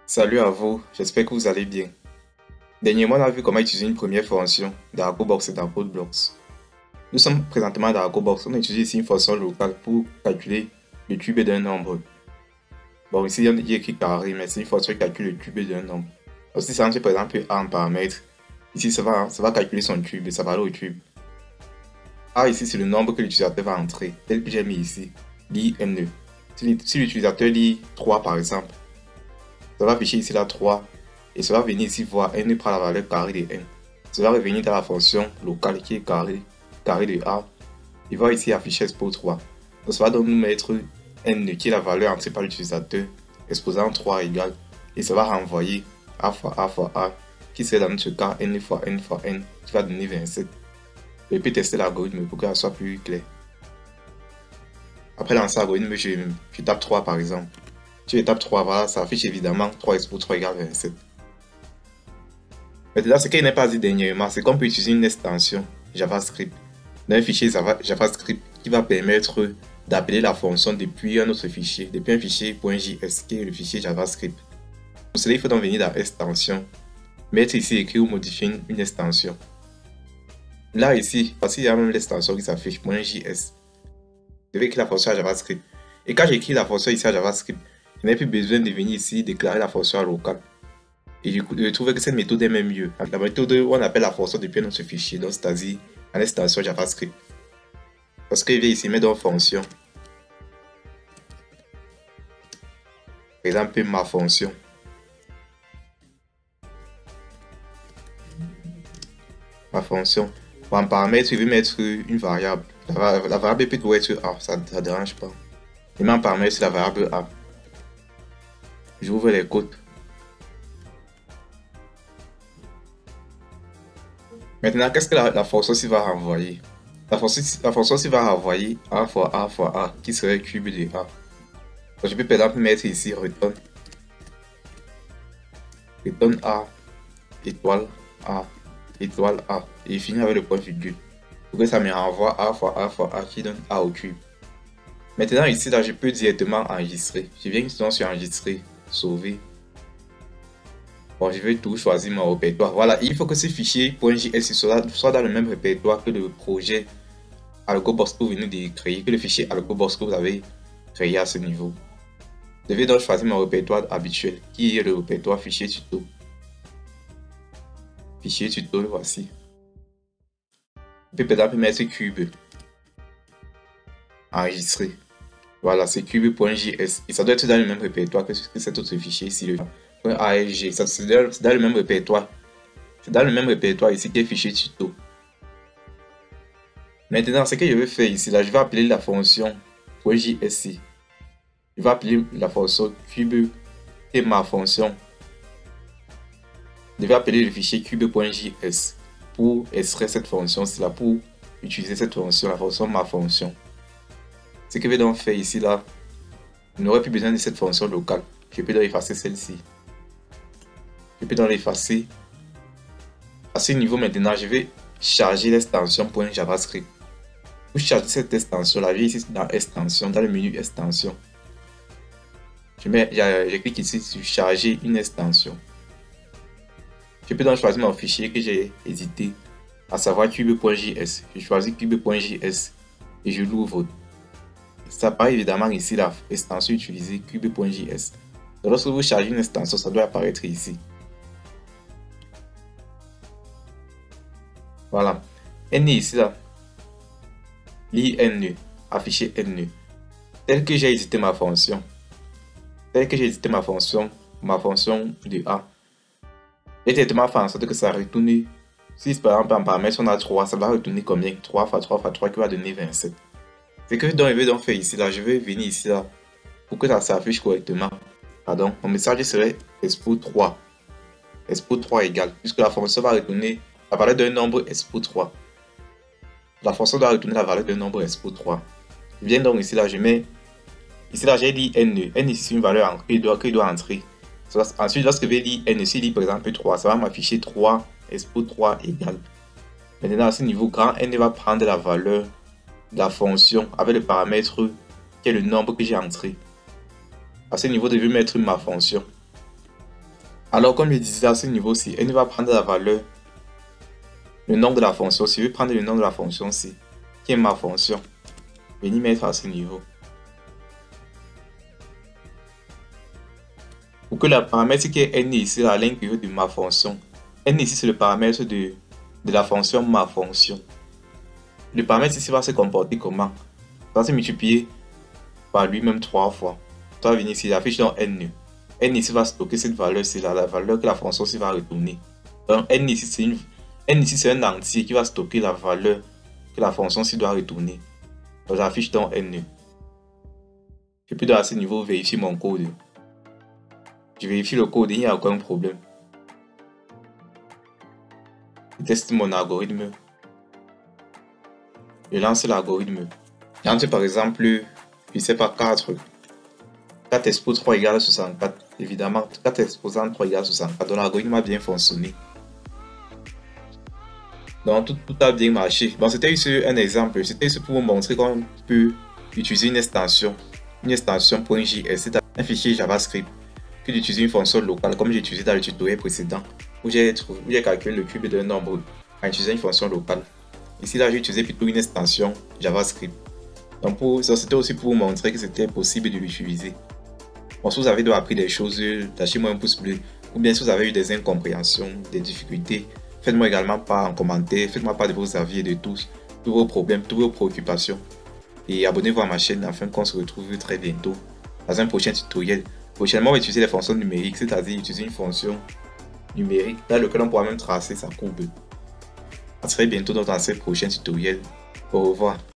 Salut à vous, j'espère que vous allez bien. Dernièrement, on a vu comment utiliser une première fonction d'ArgoBox et d'ArgoBlocks. Nous sommes présentement dans ArgoBox, on utilise ici une fonction locale pour calculer le cube d'un nombre. Bon, ici il y a écrit carré, mais c'est une fonction qui calcule le cube d'un nombre. Donc, si ça entre par exemple A en paramètre, ici ça va calculer son cube et ça va aller au cube. A ici c'est le nombre que l'utilisateur va entrer, tel que j'ai mis ici, lit N. Si l'utilisateur lit 3 par exemple, ça va afficher ici la 3 et ça va venir ici voir n prend la valeur carrée de n. Ça va revenir dans la fonction locale qui est carré de a. Il va ici afficher expo 3. Donc ça va donc nous mettre n qui est la valeur entrée par l'utilisateur exposant 3 égale et ça va renvoyer a fois a qui serait dans notre cas n fois n fois n qui va donner 27. Je peux tester l'algorithme pour que ça soit plus clair. Après lancer l'algorithme, je tape 3 par exemple. Si je tape 3, voilà, ça affiche évidemment 3 expo 3 égale 27. Maintenant, ce qu'il n'est pas dit dernièrement, c'est qu'on peut utiliser une extension JavaScript dans un fichier JavaScript qui va permettre d'appeler la fonction depuis un autre fichier, depuis un fichier .js qui est le fichier JavaScript. Pour cela, il faut donc venir dans extension, mettre ici écrit ou modifier une extension. Là, ici, parce qu'il y a même l'extension qui s'affiche .js, je vais écrire la fonction à JavaScript. Et quand j'écris la fonction ici à JavaScript, je n'ai plus besoin de venir ici déclarer la fonction locale. Et du coup, je trouve que cette méthode est même mieux. La méthode où on appelle la fonction depuis notre fichier, donc c'est-à-dire en extension JavaScript. Parce qu'il vient ici mettre dans fonction. Par exemple, ma fonction. Ma fonction. Pour en paramètre, je vais mettre une variable. La variable peut doit être A, ça ne dérange pas. Et en paramètre, c'est la variable A. J'ouvre les côtes. Maintenant, qu'est-ce que la fonction ci va renvoyer? La fonction ci va renvoyer A fois A qui serait cube de A. Donc, je peux par exemple mettre ici return A étoile A étoile A et finir avec le point virgule pour que ça me renvoie A fois A qui donne A au cube. Maintenant ici là je peux directement enregistrer. Je viens sur enregistrer, sauver. Bon, je vais tout choisir mon répertoire. Voilà, il faut que ce fichier .js soit dans le même répertoire que le projet AlgoBox que vous venez de créer, que le fichier AlgoBox que vous avez créé à ce niveau. Je vais donc choisir mon répertoire habituel, qui est le répertoire fichier tuto. Fichier tuto, voici. Je peux peut-être mettre cube. Enregistrer. Voilà, c'est cube.js. Et ça doit être dans le même répertoire que cet autre fichier ici, le .alg. C'est dans le même répertoire. C'est dans le même répertoire ici qui est fichier tuto. Maintenant, ce que je vais faire ici, là, je vais appeler la fonction .js. Je vais appeler la fonction cube et ma fonction. Je vais appeler le fichier cube.js pour extraire cette fonction, c'est là pour utiliser cette fonction, la fonction ma fonction. Ce que je vais donc faire ici, là, je n'aurai plus besoin de cette fonction locale. Je peux donc effacer celle-ci. Je peux donc l'effacer. À ce niveau maintenant, je vais charger l'extension .javascript. Pour charger cette extension, là, je vais ici dans extension, dans le menu extension. Je clique ici sur charger une extension. Je peux donc choisir mon fichier que j'ai édité, à savoir cube.js. Je choisis cube.js et je l'ouvre. Ça apparaît évidemment ici la extension utilisée cube.js. Lorsque vous chargez une extension, ça doit apparaître ici. Voilà. N ici là. Lit N. Afficher N. Tel que j'ai édité ma fonction. Ma fonction de A. Et directement faire en sorte que ça retourne. Si par exemple en paramètre on a 3, ça va retourner combien? 3 fois 3 fois 3 qui va donner 27. C'est que je vais donc faire ici là, je vais venir ici là pour que ça s'affiche correctement. Pardon, mon message serait expo 3. Expo 3 égale, puisque la fonction va retourner la valeur d'un nombre expo 3. La fonction doit retourner la valeur d'un nombre expo 3. Je viens donc ici là, je mets ici là j'ai dit n. N ici c'est une valeur qu'il doit entrer. Ensuite, lorsque je vais lire n, si je lis par exemple 3, ça va m'afficher 3 expo 3 égale. Maintenant à ce niveau, grand N va prendre la valeur de la fonction avec le paramètre qui est le nombre que j'ai entré. À ce niveau, je vais mettre ma fonction. Alors, comme je disais à ce niveau-ci, n va prendre la valeur, le nom de la fonction. Si je veux prendre le nom de la fonction C, qui est ma fonction, venir mettre à ce niveau. Pour que le paramètre qui est n ici, la ligne pivot de ma fonction, n ici c'est le paramètre de la fonction ma fonction. Le paramètre ici va se comporter comment? Ça va se multiplier par lui-même 3 fois. Ça va venir ici, il affiche dans n. N ici va stocker cette valeur, c'est la valeur que la fonction ici va retourner. Donc n ici c'est un entier qui va stocker la valeur que la fonction ici doit retourner. Donc j'affiche dans n. Je peux à ce niveau vérifier mon code. Je vérifie le code, il n'y a aucun problème. Je teste mon algorithme. Je lance l'algorithme. J'entre par exemple, je sais pas, 4 exposant 3 égale 64. Évidemment, 4 exposant 3 égale 64. Donc l'algorithme a bien fonctionné. Donc tout a bien marché. Bon, c'était ici un exemple. C'était ici pour vous montrer qu'on peut utiliser une extension .js, c'est un fichier JavaScript, que d'utiliser une fonction locale comme j'ai utilisé dans le tutoriel précédent où j'ai calculé le cube d'un nombre en utilisant une fonction locale. Ici là j'ai utilisé plutôt une extension JavaScript. Donc c'était aussi pour vous montrer que c'était possible de l'utiliser. Bon, si vous avez appris des choses, lâchez-moi un pouce bleu. Ou bien si vous avez eu des incompréhensions, des difficultés, faites-moi également part en commentaire, faites-moi part de vos avis et de tous vos problèmes, toutes vos préoccupations. Et abonnez-vous à ma chaîne afin qu'on se retrouve très bientôt dans un prochain tutoriel. Prochainement, on va utiliser les fonctions numériques, c'est-à-dire utiliser une fonction numérique dans laquelle on pourra même tracer sa courbe. À très bientôt dans ce prochain tutoriel. Au revoir.